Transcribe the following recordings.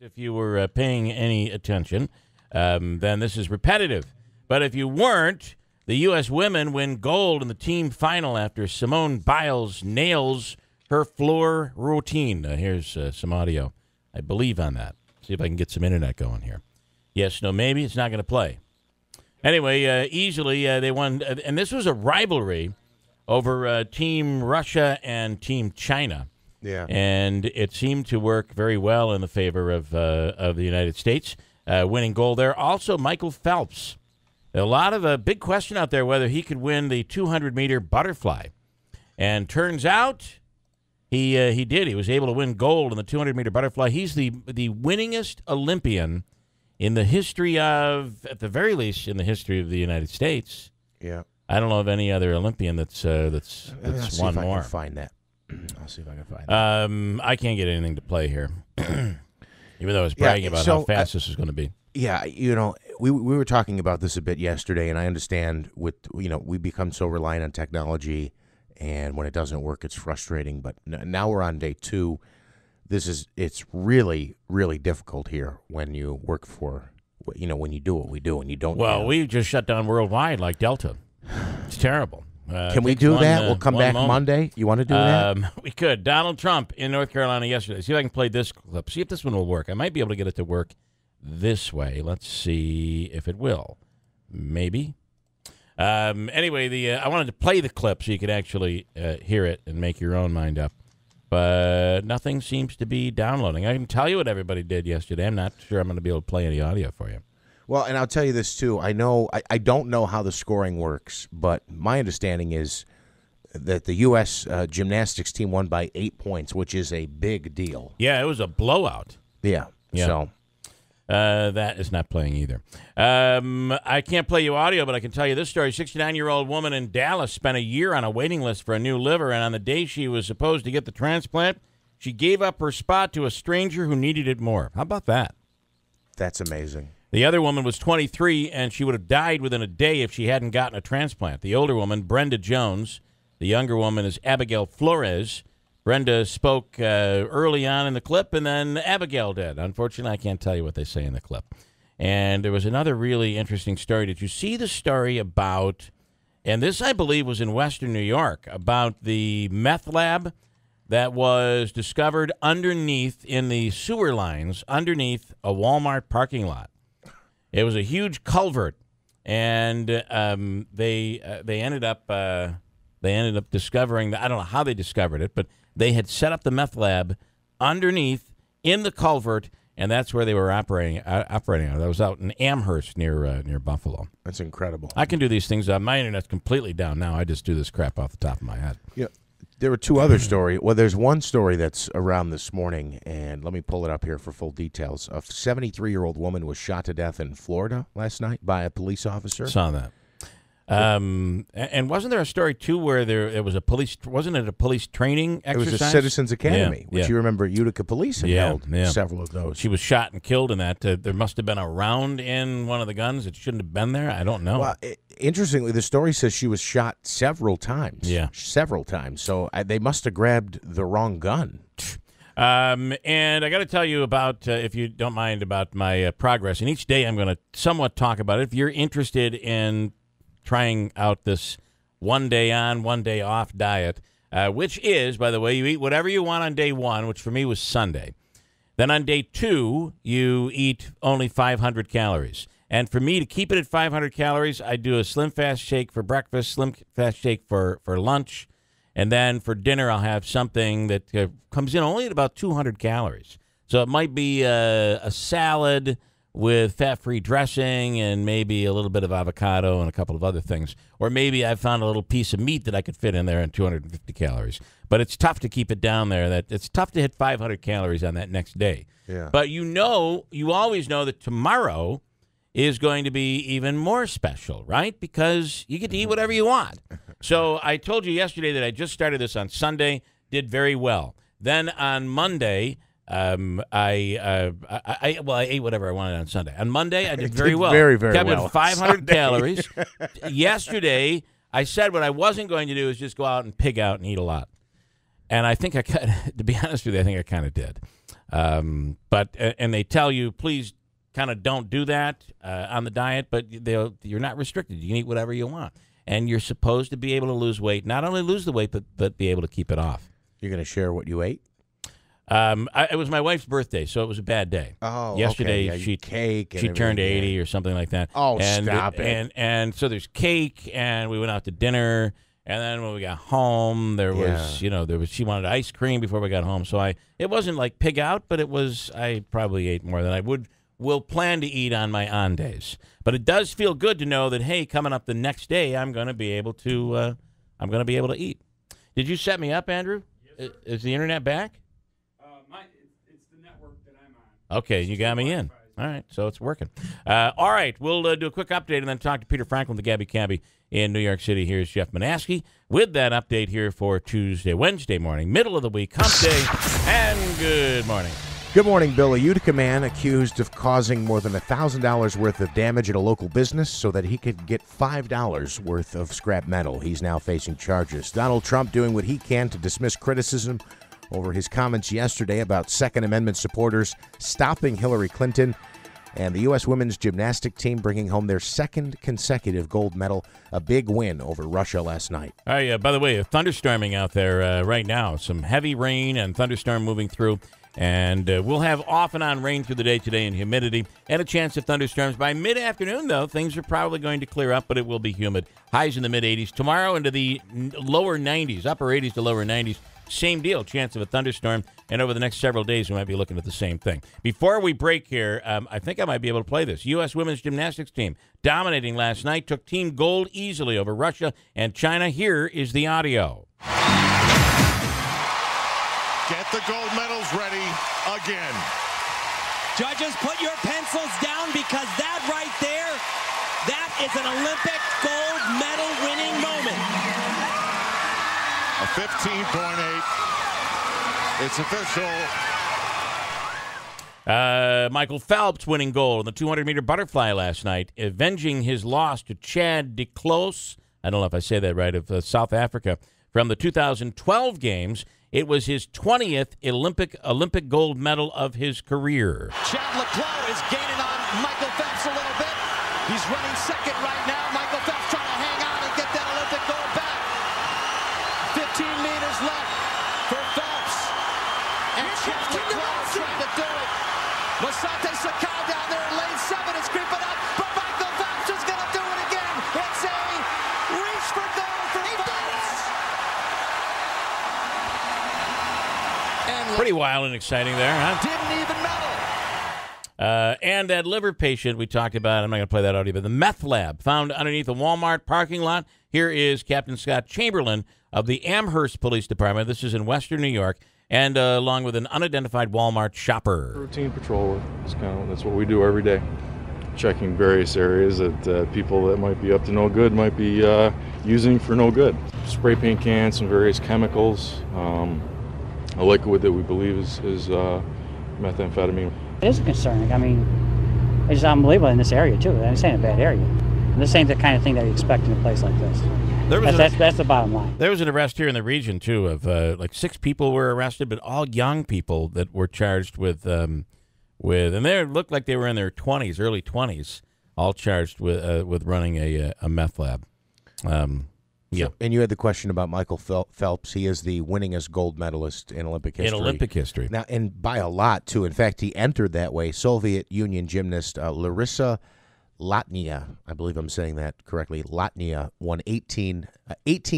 If you were paying any attention, then this is repetitive. But if you weren't, the U.S. women win gold in the team final after Simone Biles nails her floor routine. Here's some audio. I believe on that. See if I can get some internet going here. Yes, no, maybe. It's not going to play. Anyway, easily they won. And this was a rivalry over Team Russia and Team China. Yeah. And it seemed to work very well in the favor of the United States, winning gold there. Also, Michael Phelps. A lot of a big question out there whether he could win the 200-meter butterfly. And turns out he did. He was able to win gold in the 200-meter butterfly. He's the winningest Olympian in the history of, at the very least, in the history of the United States. Yeah. I don't know of any other Olympian that's won more. I'll see if I can find that. I can't get anything to play here, even though I was bragging about how fast this is going to be. Yeah, we were talking about this a bit yesterday, and I understand we become so reliant on technology, and when it doesn't work, it's frustrating. But now we're on day 2. It's really, really difficult here when you work for, when you do what we do and you don't. Well, we just shut down worldwide like Delta. It's terrible. Can we do that? We'll come back Monday. You want to do that? We could. Donald Trump in North Carolina yesterday. See if I can play this clip. See if this one will work. I might be able to get it to work this way. Let's see if it will. Maybe. Anyway, I wanted to play the clip so you could actually hear it and make your own mind up. But nothing seems to be downloading. I can tell you what everybody did yesterday. I'm not sure I'm going to be able to play any audio for you. Well, and I'll tell you this, too. I don't know how the scoring works, but my understanding is that the U.S. Gymnastics team won by 8 points, which is a big deal. Yeah, it was a blowout. Yeah. So that is not playing either. I can't play you audio, but I can tell you this story. A 69-year-old woman in Dallas spent a year on a waiting list for a new liver, and on the day she was supposed to get the transplant, she gave up her spot to a stranger who needed it more. How about that? That's amazing. The other woman was 23, and she would have died within a day if she hadn't gotten a transplant. The older woman, Brenda Jones. The younger woman is Abigail Flores. Brenda spoke early on in the clip, and then Abigail did. Unfortunately, I can't tell you what they say in the clip. And there was another really interesting story. Did you see the story about, and this, I believe, was in Western New York, about the meth lab that was discovered underneath, in the sewer lines, underneath a Walmart parking lot. It was a huge culvert, and they ended up discovering that. I don't know how they discovered it, but they had set up the meth lab underneath in the culvert, and that's where they were operating out. That was out in Amherst near Buffalo. That's incredible. I can do these things. My internet's completely down now. I just do this crap off the top of my head. Yeah. There were 2 other stories. Well, there's one story that's around this morning, and let me pull it up here for full details. A 73-year-old woman was shot to death in Florida last night by a police officer. Saw that. And wasn't there a story, too, where it was a police, wasn't it a police training exercise? It was a Citizens Academy, which you remember Utica Police had held several of those. She was shot and killed in that. There must have been a round in one of the guns. It shouldn't have been there. I don't know. Well, interestingly, the story says she was shot several times. Yeah. Several times. So they must have grabbed the wrong gun. And I got to tell you about, if you don't mind, about my progress. And each day I'm going to somewhat talk about it. If you're interested in trying out this 1 day on, 1 day off diet, which is, by the way, you eat whatever you want on day 1, which for me was Sunday. Then on day 2, you eat only 500 calories. And for me, to keep it at 500 calories, I do a Slim Fast Shake for breakfast, Slim Fast Shake for lunch, and then for dinner I'll have something that comes in only at about 200 calories. So it might be a salad with fat-free dressing and maybe a little bit of avocado and a couple of other things. Or maybe I found a little piece of meat that I could fit in there at 250 calories. But it's tough to keep it down there. It's tough to hit 500 calories on that next day. Yeah. But you always know that tomorrow is going to be even more special, right? Because you get to eat whatever you want. So I told you yesterday that I just started this on Sunday, did very well. Then on Monday, I ate whatever I wanted on Sunday. On Monday, I did very well. Very, very Kept well. Kept 500 calories. Yesterday, I said what I wasn't going to do is just go out and pig out and eat a lot. And I think to be honest with you, I think I kind of did. And they tell you, please kind of don't do that on the diet, but you're not restricted. You can eat whatever you want. And you're supposed to be able to lose weight, not only lose the weight, but be able to keep it off. You're going to share what you ate? It was my wife's birthday, so it was a bad day. Oh, yesterday okay. Yeah, she turned 80 or something like that. Oh, stop it. And so there's cake, and we went out to dinner, and then when we got home, there was she wanted ice cream before we got home. So it wasn't like pig out, but I probably ate more than I will plan to eat on my on days. But it does feel good to know that, hey, coming up the next day, I'm going to be able to eat. Did you set me up, Andrew? Yes, is the internet back? It's the network that I'm on. Okay, you got me in. All right, so it's working. All right, we'll do a quick update and then talk to Peter Franklin, the Gabby Cabby in New York City. Here's Jeff Manaski with that update here for Wednesday morning, middle of the week, hump day, and good morning. Good morning, Bill. A Utica man accused of causing more than $1,000 worth of damage at a local business so that he could get $5 worth of scrap metal. He's now facing charges. Donald Trump doing what he can to dismiss criticism over his comments yesterday about Second Amendment supporters stopping Hillary Clinton, and the U.S. women's gymnastics team bringing home their second consecutive gold medal, a big win over Russia last night. By the way, thunderstorming out there right now. Some heavy rain and thunderstorm moving through. And we'll have off and on rain through the day today and humidity and a chance of thunderstorms. By mid-afternoon, though, things are probably going to clear up, but it will be humid. Highs in the mid-80s. Tomorrow into the lower 90s, upper 80s to lower 90s. Same deal, chance of a thunderstorm. And over the next several days, we might be looking at the same thing. Before we break here, I think I might be able to play this. U.S. women's gymnastics team dominating last night, took team gold easily over Russia and China. Here is the audio. Get the gold medals ready again. Judges, put your pencils down because that right there, that is an Olympic gold medal winning moment. A 15.8. It's official. Michael Phelps winning gold in the 200-meter butterfly last night, avenging his loss to Chad de Clos, I don't know if I say that right, of South Africa, from the 2012 games. It was his 20th Olympic gold medal of his career. Chad Leclos is gaining on Michael Phelps a little bit. He's running second right now. Michael Phelps trying to hang on and get that Olympic gold back. 15 meters left for Phelps. And Chad Leclos trying to do it. Masante Sakai down there in lane 7 is creeping up, but Michael Phelps is going to do it again. It's a reach for gold for Phelps. Pretty wild and exciting there, huh? Didn't even medal. And that liver patient we talked about, I'm not going to play that audio, but the meth lab found underneath a Walmart parking lot. Here is Captain Scott Chamberlain of the Amherst Police Department. This is in Western New York, and along with an unidentified Walmart shopper. Routine patrol work. That's what we do every day. Checking various areas that people that might be up to no good might be using for no good. Spray paint cans, some various chemicals. A liquid that we believe is methamphetamine. It is concerning. I mean, it's unbelievable in this area, too. This ain't a bad area. And this ain't the kind of thing that you expect in a place like this. That's the bottom line. There was an arrest here in the region, too, of like 6 people were arrested, but all young people that were charged with and they looked like they were in their 20s, early 20s, all charged with running a meth lab. Yeah. And you had the question about Michael Phelps. He is the winningest gold medalist in Olympic history. In Olympic history. Now, and by a lot, too. In fact, he entered that way. Soviet Union gymnast Larissa Latnia, I believe I'm saying that correctly, Latnia won 18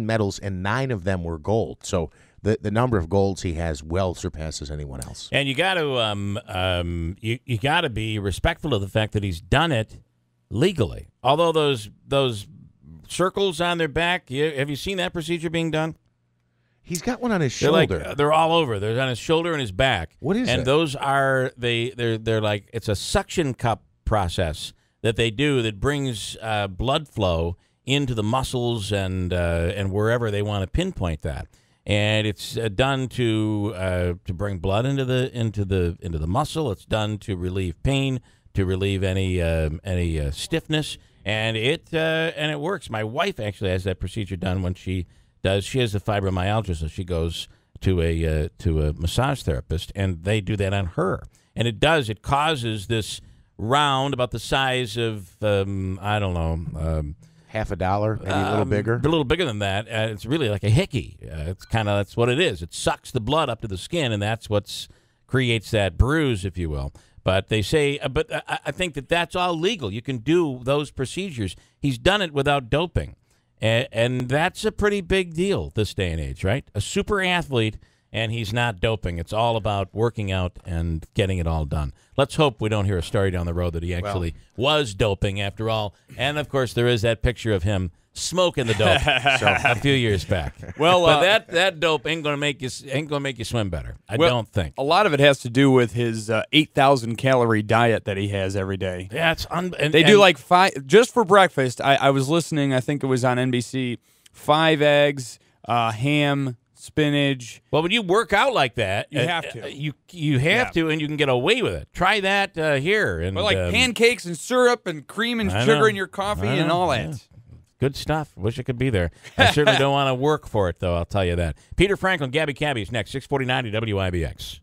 medals, and 9 of them were gold. So the number of golds he has well surpasses anyone else. And you got to you got to be respectful of the fact that he's done it legally. Although those circles on their back, have you seen that procedure being done? He's got one on his shoulder. They're all over. They're on his shoulder and his back. What is it? And those are they're like, it's a suction cup process that they do that brings blood flow into the muscles and wherever they want to pinpoint that. And it's done to bring blood into the muscle. It's done to relieve pain, to relieve any stiffness. And it works. My wife actually has that procedure done when she has the fibromyalgia, so she goes to a massage therapist, and they do that on her. And it causes this round about the size of, I don't know, half a dollar, maybe a little bigger. A little bigger than that. It's really like a hickey. That's what it is. It sucks the blood up to the skin, and that's what creates that bruise, if you will. But they say, I think that's all legal. You can do those procedures. He's done it without doping, and that's a pretty big deal this day and age, right? A super athlete, and he's not doping. It's all about working out and getting it all done. Let's hope we don't hear a story down the road that he actually was doping after all. And, of course, there is that picture of him smoking the dope a few years back. Well, but that dope ain't gonna make you swim better. I don't think. A lot of it has to do with his 8,000 calorie diet that he has every day. Yeah, they do like 5 just for breakfast. I was listening. I think it was on NBC. 5 eggs, ham, spinach. Well, when you work out like that, you have to. You have to, and you can get away with it. Try that here. And like pancakes and syrup and cream and sugar in your coffee and all that. Yeah. Good stuff. Wish I could be there. I certainly don't want to work for it, though, I'll tell you that. Peter Franklin, Gabby Cabby is next, 640-90 WIBX.